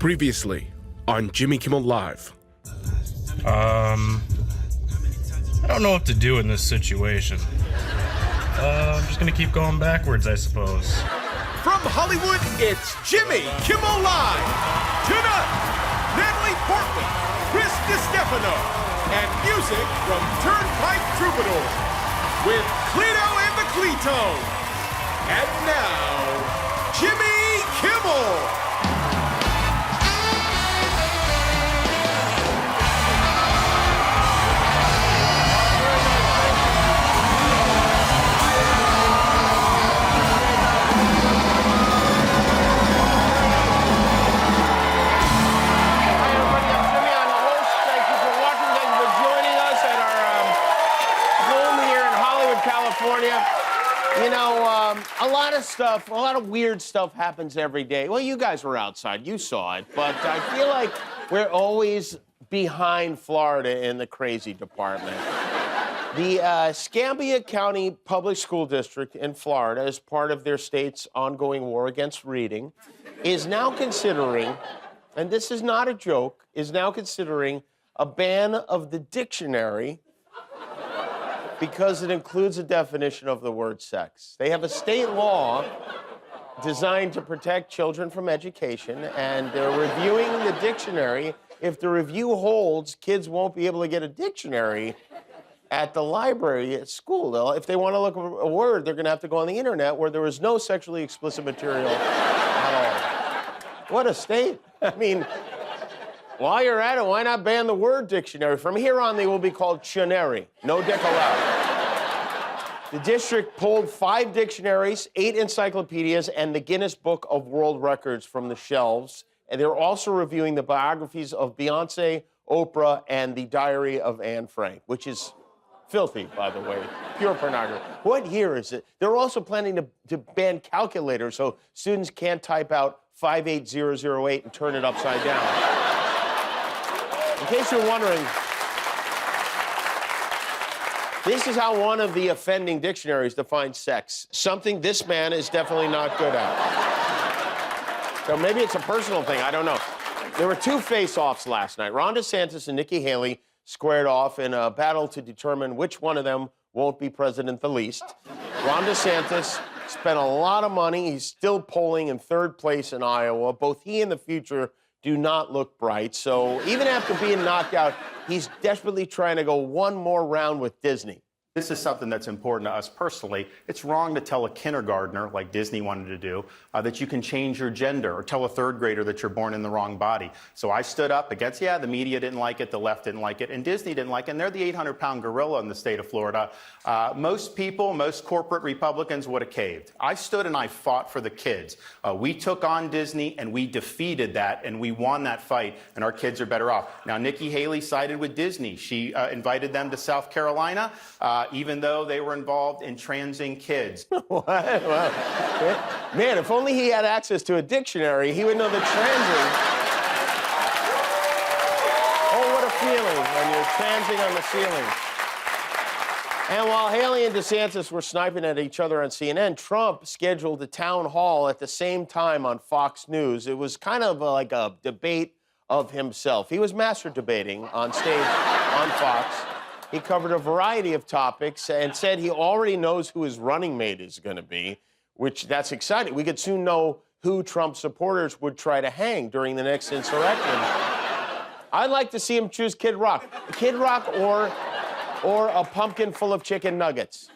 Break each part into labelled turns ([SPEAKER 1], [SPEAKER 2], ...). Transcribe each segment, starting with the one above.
[SPEAKER 1] Previously on Jimmy Kimmel Live.
[SPEAKER 2] I don't know what to do in this situation. I'm just gonna keep going backwards, I suppose.
[SPEAKER 3] From Hollywood, it's Jimmy Kimmel Live. Tonight, Natalie Portman, Chris Stefano, and music from Turnpike Troubadour with Cleto and the Cletos. And now, Jimmy Kimmel.
[SPEAKER 4] You know, a lot of weird stuff happens every day. Well, you guys were outside, you saw it, but I feel like we're always behind Florida in the crazy department. The Escambia County Public School District in Florida, as part of their state's ongoing war against reading, is now considering, and this is not a joke, is now considering a ban of the dictionary because it includes a definition of the word sex. They have a state law designed to protect children from education, and they're reviewing the dictionary. If the review holds, kids won't be able to get a dictionary at the library at school. If they want to look for a word, they're going to have to go on the internet where there is no sexually explicit material at all. What a state. I mean, while you're at it, why not ban the word dictionary? From here on, they will be called Dictionary. No dick allowed. The district pulled 5 dictionaries, 8 encyclopedias, and the Guinness Book of World Records from the shelves. And they're also reviewing the biographies of Beyonce, Oprah, and the Diary of Anne Frank, which is filthy, by the way. Pure pornography. What year is it? They're also planning to ban calculators so students can't type out 58008 and turn it upside down. In case you're wondering, this is how one of the offending dictionaries defines sex. Something this man is definitely not good at. So maybe it's a personal thing, I don't know. There were 2 face-offs last night. Ron DeSantis and Nikki Haley squared off in a battle to determine which one of them won't be president the least. Ron DeSantis spent a lot of money. He's still polling in 3rd place in Iowa. Both he and the future do not look bright. So even after being knocked out, he's desperately trying to go one more round with Disney.
[SPEAKER 5] This is something that's important to us personally. It's wrong to tell a kindergartner, like Disney wanted to do, that you can change your gender, or tell a 3rd grader that you're born in the wrong body. So I stood up against, the media didn't like it, the left didn't like it, and Disney didn't like it, and they're the 800-pound gorilla in the state of Florida. Most people, most corporate Republicans would have caved. I stood and I fought for the kids. We took on Disney, and we defeated that, and we won that fight, and our kids are better off. Now, Nikki Haley sided with Disney. She invited them to South Carolina, even though they were involved in transing kids.
[SPEAKER 4] What? Well, man, if only he had access to a dictionary, he would know the transing. Oh, what a feeling when you're transing on the ceiling. And while Haley and DeSantis were sniping at each other on CNN, Trump scheduled a town hall at the same time on Fox News. It was kind of like a debate of himself. He was master debating on stage on Fox. He covered a variety of topics and said he already knows who his running mate is going to be, which that's exciting. We could soon know who Trump supporters would try to hang during the next insurrection. I'd like to see him choose Kid Rock. Kid Rock or a pumpkin full of chicken nuggets.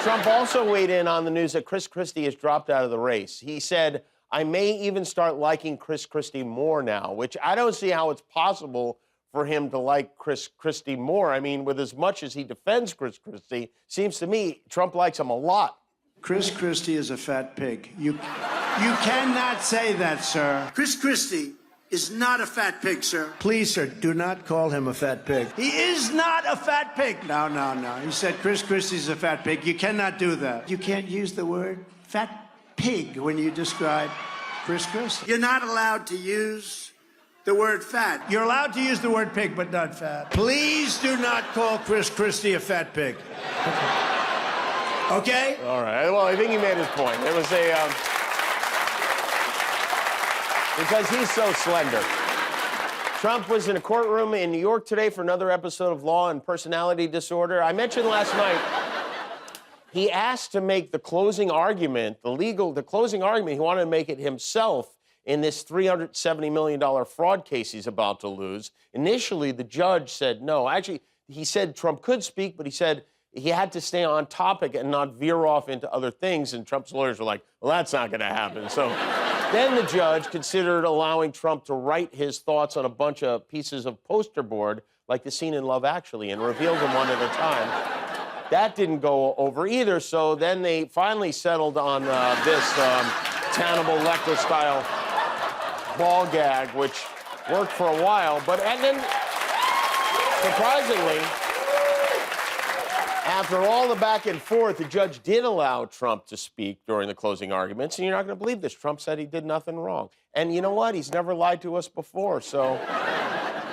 [SPEAKER 4] Trump also weighed in on the news that Chris Christie has dropped out of the race. He said, I may even start liking Chris Christie more now, which I don't see how it's possible for him to like Chris Christie more. I mean, with as much as he defends Chris Christie, seems to me Trump likes him a lot.
[SPEAKER 6] Chris Christie is a fat pig. You cannot say that, sir.
[SPEAKER 7] Chris Christie is not a fat pig, sir.
[SPEAKER 6] Please, sir, do not call him a fat pig. He is not a fat pig. No. You said Chris Christie's a fat pig. You cannot do that. You can't use the word fat pig when you describe Chris Christie.
[SPEAKER 7] You're not allowed to use the word fat.
[SPEAKER 6] You're allowed to use the word pig, but not fat. Please do not call Chris Christie a fat pig. Okay?
[SPEAKER 4] All right. Well, I think he made his point. It was a... Because he's so slender. Trump was in a courtroom in New York today for another episode of Law and Personality Disorder. I mentioned last night, he asked to make the closing argument, the closing argument, he wanted to make it himself in this $370 million fraud case he's about to lose. Initially, the judge said no. Actually, he said Trump could speak, but he said he had to stay on topic and not veer off into other things. And Trump's lawyers were like, well, that's not going to happen. So then the judge considered allowing Trump to write his thoughts on a bunch of pieces of poster board, like the scene in Love Actually, and revealed them one at a time. That didn't go over either. So then they finally settled on this Hannibal Lecter-style ball gag, which worked for a while. And then, surprisingly, after all the back and forth, the judge did allow Trump to speak during the closing arguments. And you're not going to believe this. Trump said he did nothing wrong. And you know what? He's never lied to us before. So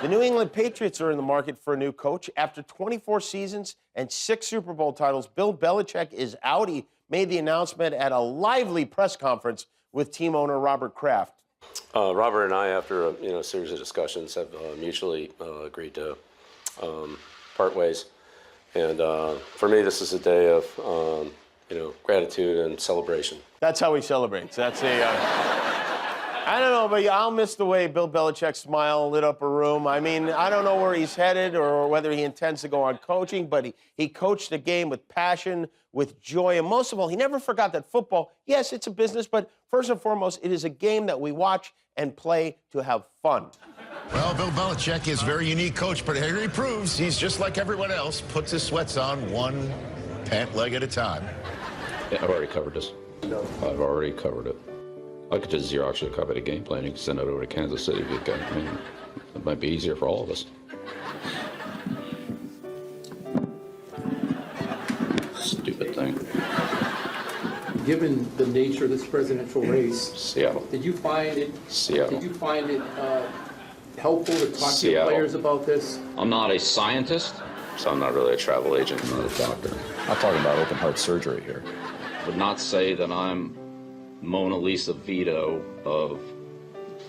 [SPEAKER 4] the New England Patriots are in the market for a new coach. After 24 seasons and 6 Super Bowl titles, Bill Belichick is out. He made the announcement at a lively press conference with team owner Robert Kraft.
[SPEAKER 8] Robert and I, after a series of discussions, have mutually agreed to part ways. And for me, this is a day of, gratitude and celebration.
[SPEAKER 4] That's how he celebrates. That's I don't know, but I'll miss the way Bill Belichick's smile lit up a room. I mean, I don't know where he's headed or whether he intends to go on coaching, but he coached the game with passion, with joy, and most of all, he never forgot that football, yes, it's a business, but first and foremost, it is a game that we watch and play to have fun.
[SPEAKER 9] Well, Bill Belichick is a very unique coach, but here he proves he's just like everyone else, puts his sweats on one pant leg at a time.
[SPEAKER 10] Yeah, I've already covered this. I've already covered it. I could just Xerox a copy of the game plan. You can send it over to Kansas City if you can. I mean, it might be easier for all of us. Stupid thing.
[SPEAKER 11] Given the nature of this presidential race,
[SPEAKER 10] Seattle.
[SPEAKER 11] Did you find it?
[SPEAKER 10] Seattle.
[SPEAKER 11] Did you find it helpful to talk to
[SPEAKER 10] Seattle.
[SPEAKER 11] your players about this?
[SPEAKER 10] I'm not a scientist, so I'm not really a travel agent. I'm not a doctor.
[SPEAKER 12] I'm talking about open heart surgery here.
[SPEAKER 10] Would not say that I'm Mona Lisa Vito of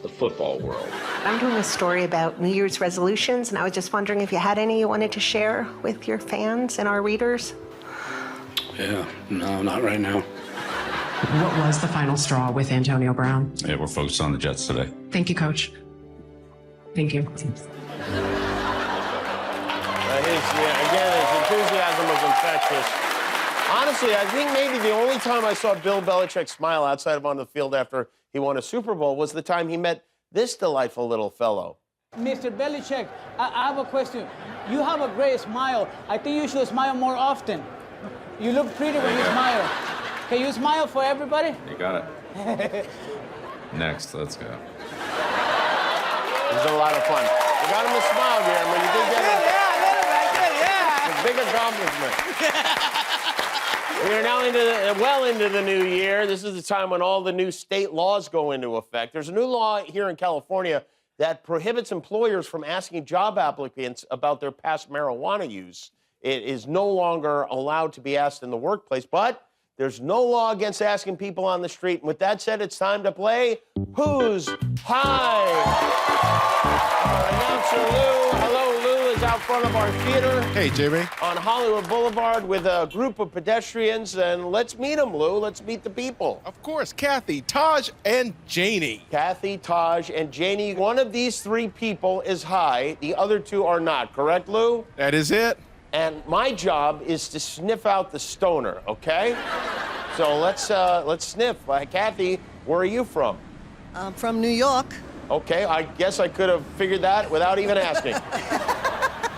[SPEAKER 10] the football world.
[SPEAKER 13] I'm doing a story about New Year's resolutions, and I was just wondering if you had any you wanted to share with your fans and our readers.
[SPEAKER 10] Yeah, no, not right now.
[SPEAKER 14] What was the final straw with Antonio Brown?
[SPEAKER 12] Yeah, we're focused on the Jets today.
[SPEAKER 14] Thank you, Coach. Thank you.
[SPEAKER 4] His enthusiasm was infectious. Honestly, I think maybe the only time I saw Bill Belichick smile outside of on the field after he won a Super Bowl was the time he met this delightful little fellow.
[SPEAKER 15] Mr. Belichick, I have a question. You have a great smile. I think you should smile more often. You look pretty when you smile. Can you smile for everybody?
[SPEAKER 12] You got it. Next, let's go.
[SPEAKER 4] It was a lot of fun. You got him to smile, Gary, but you did get him. Yeah. A big accomplishment. We are now into the new year. This is the time when all the new state laws go into effect. There's a new law here in California that prohibits employers from asking job applicants about their past marijuana use. It is no longer allowed to be asked in the workplace, but there's no law against asking people on the street. And with that said, it's time to play Who's High? Our announcer, Lou. Hello, Lou is out front of our theater.
[SPEAKER 3] Hey, Jimmy.
[SPEAKER 4] On Hollywood Boulevard with a group of pedestrians. And let's meet them, Lou. Let's meet the people.
[SPEAKER 3] Of course, Kathy, Taj, and Janie.
[SPEAKER 4] Kathy, Taj, and Janie. One of these 3 people is high. The other 2 are not. Correct, Lou?
[SPEAKER 3] That is it.
[SPEAKER 4] And my job is to sniff out the stoner, okay? So let's sniff. Kathy, where are you from?
[SPEAKER 16] I'm from New York.
[SPEAKER 4] Okay, I guess I could have figured that without even asking.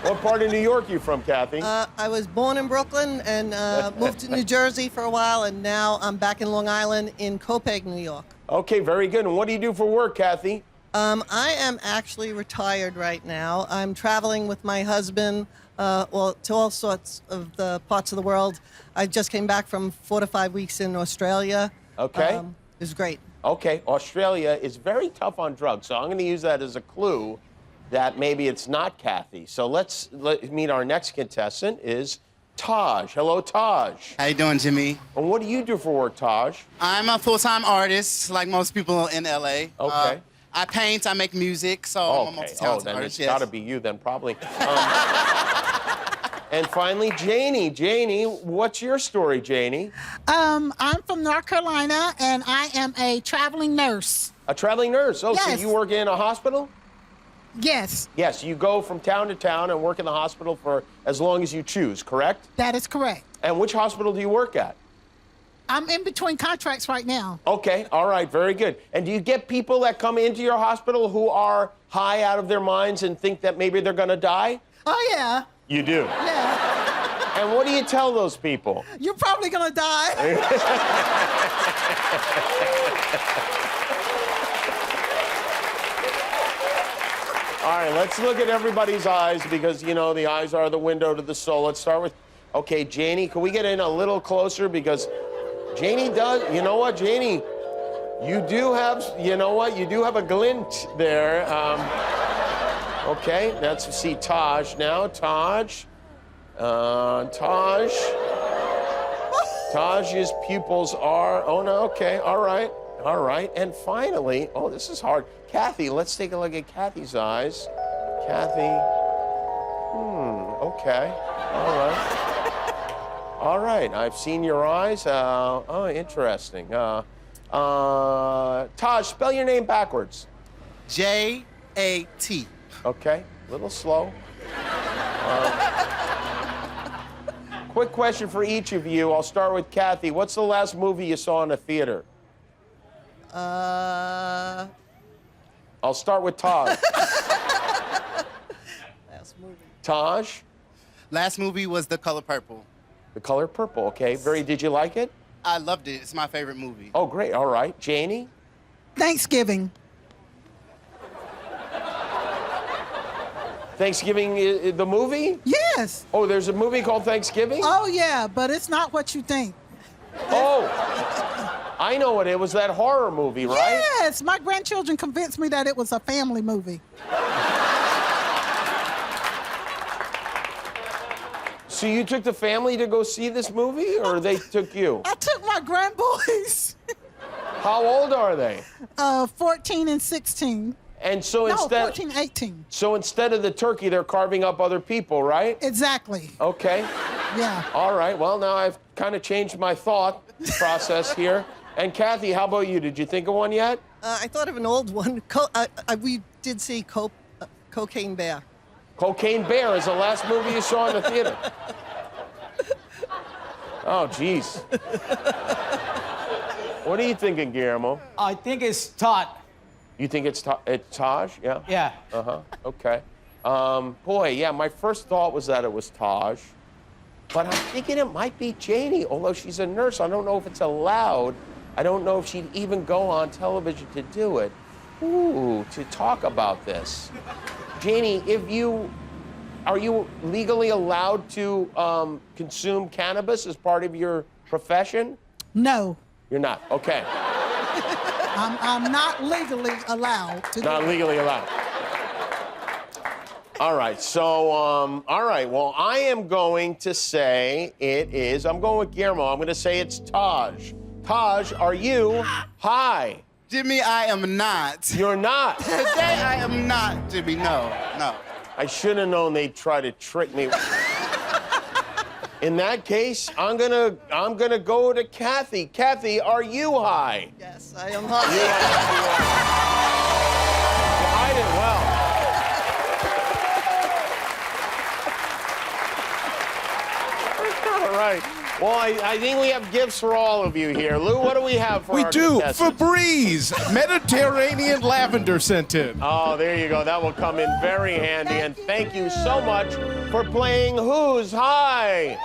[SPEAKER 4] What part of New York are you from, Kathy?
[SPEAKER 16] I was born in Brooklyn and moved to New Jersey for a while, and now I'm back in Long Island in Copiague, New York.
[SPEAKER 4] Okay, very good. And what do you do for work, Kathy?
[SPEAKER 16] I am actually retired right now. I'm traveling with my husband, to all sorts of the parts of the world. I just came back from 4 to 5 weeks in Australia.
[SPEAKER 4] Okay.
[SPEAKER 16] It was great.
[SPEAKER 4] Okay, Australia is very tough on drugs, so I'm going to use that as a clue that maybe it's not Kathy. So let's meet our next contestant is Taj. Hello, Taj.
[SPEAKER 17] How you doing, Jimmy?
[SPEAKER 4] And what do you do for work, Taj?
[SPEAKER 17] I'm a full-time artist, like most people in LA.
[SPEAKER 4] Okay.
[SPEAKER 17] I paint, I make music, so I'm a multi-talented
[SPEAKER 4] then
[SPEAKER 17] artist.
[SPEAKER 4] it's got to be you then, probably. And finally, Janie. Janie, what's your story, Janie?
[SPEAKER 18] I'm from North Carolina, and I am a traveling nurse.
[SPEAKER 4] A traveling nurse? Oh,
[SPEAKER 18] Yes.
[SPEAKER 4] so you work in a hospital?
[SPEAKER 18] Yes,
[SPEAKER 4] Yes, you go from town to town and work in the hospital for as long as you choose, correct?
[SPEAKER 18] that is correct.
[SPEAKER 4] And which hospital do you work at?
[SPEAKER 18] I'm in between contracts right now.
[SPEAKER 4] Okay, all right, very good. And do you get people that come into your hospital who are high out of their minds and think that maybe they're gonna die?
[SPEAKER 18] Oh, yeah.
[SPEAKER 4] You do?
[SPEAKER 18] Yeah.
[SPEAKER 4] And what do you tell those people?
[SPEAKER 18] You're probably going to die.
[SPEAKER 4] All right, let's look at everybody's eyes because, you know, the eyes are the window to the soul. Let's start with, okay, Janie, can we get in a little closer? Because Janie does, you know what, Janie, you do have, you know what, you do have a glint there. Okay, let's see Taj now. Taj's pupils are, oh no, okay, all right. And finally, oh, this is hard. Kathy, let's take a look at Kathy's eyes. Kathy, okay, all right, I've seen your eyes. Oh, interesting. Taj, spell your name backwards.
[SPEAKER 17] J-A-T.
[SPEAKER 4] Okay, a little slow. Quick question for each of you. I'll start with Kathy. What's the last movie you saw in a theater? I'll start with Taj.
[SPEAKER 17] Last movie.
[SPEAKER 4] Taj?
[SPEAKER 17] Last movie was The Color Purple.
[SPEAKER 4] The Color Purple, okay. Did you like it?
[SPEAKER 17] I loved it. It's my favorite movie.
[SPEAKER 4] Oh, great, all right. Janie?
[SPEAKER 18] Thanksgiving.
[SPEAKER 4] Thanksgiving, the movie?
[SPEAKER 18] Yes.
[SPEAKER 4] Oh, there's a movie called Thanksgiving?
[SPEAKER 18] Oh, yeah, but it's not what you think.
[SPEAKER 4] Oh, I know it. It was that horror movie, right?
[SPEAKER 18] Yes, my grandchildren convinced me that it was a family movie.
[SPEAKER 4] So you took the family to go see this movie, or they took you?
[SPEAKER 18] I took my grandboys.
[SPEAKER 4] How old are they?
[SPEAKER 18] 14 and 16.
[SPEAKER 4] And so
[SPEAKER 18] No, 14, 18.
[SPEAKER 4] So instead of the turkey, they're carving up other people, right?
[SPEAKER 18] Exactly.
[SPEAKER 4] Okay.
[SPEAKER 18] Yeah.
[SPEAKER 4] All right. Well, now I've kind of changed my thought process here. And Kathy, how about you? Did you think of one yet?
[SPEAKER 16] I thought of an old one. We did see Cocaine Bear.
[SPEAKER 4] Cocaine Bear is the last movie you saw in the theater. Oh, jeez. What are you thinking, Guillermo?
[SPEAKER 15] I think it's Todd.
[SPEAKER 4] You think it's Taj? Yeah?
[SPEAKER 15] Yeah.
[SPEAKER 4] Uh-huh. Okay. Boy, yeah, my first thought was that it was Taj. But I'm thinking it might be Janie, although she's a nurse. I don't know if it's allowed. I don't know if she'd even go on television to do it. Ooh, to talk about this. Janie, are you legally allowed to consume cannabis as part of your profession?
[SPEAKER 18] No.
[SPEAKER 4] You're not, okay.
[SPEAKER 18] I'm not legally allowed to do
[SPEAKER 4] Not
[SPEAKER 18] it.
[SPEAKER 4] legally allowed. All right, so, all right, well, I am going to say I'm going with Guillermo. I'm going to say it's Taj. Taj, are you high?
[SPEAKER 17] Jimmy, I am not.
[SPEAKER 4] You're not?
[SPEAKER 17] Today I am not, Jimmy, no.
[SPEAKER 4] I should have known they'd try to trick me. In that case, I'm gonna go to Kathy. Kathy, are you high?
[SPEAKER 16] Yes, I am high.
[SPEAKER 4] You hide it well. All right. Well, I think we have gifts for all of you here. Lou, what do we have for
[SPEAKER 3] We
[SPEAKER 4] our
[SPEAKER 3] do.
[SPEAKER 4] contestants?
[SPEAKER 3] Febreze, Mediterranean lavender scented.
[SPEAKER 4] Oh, there you go. That will come in very handy. And thank you so much for playing Who's High?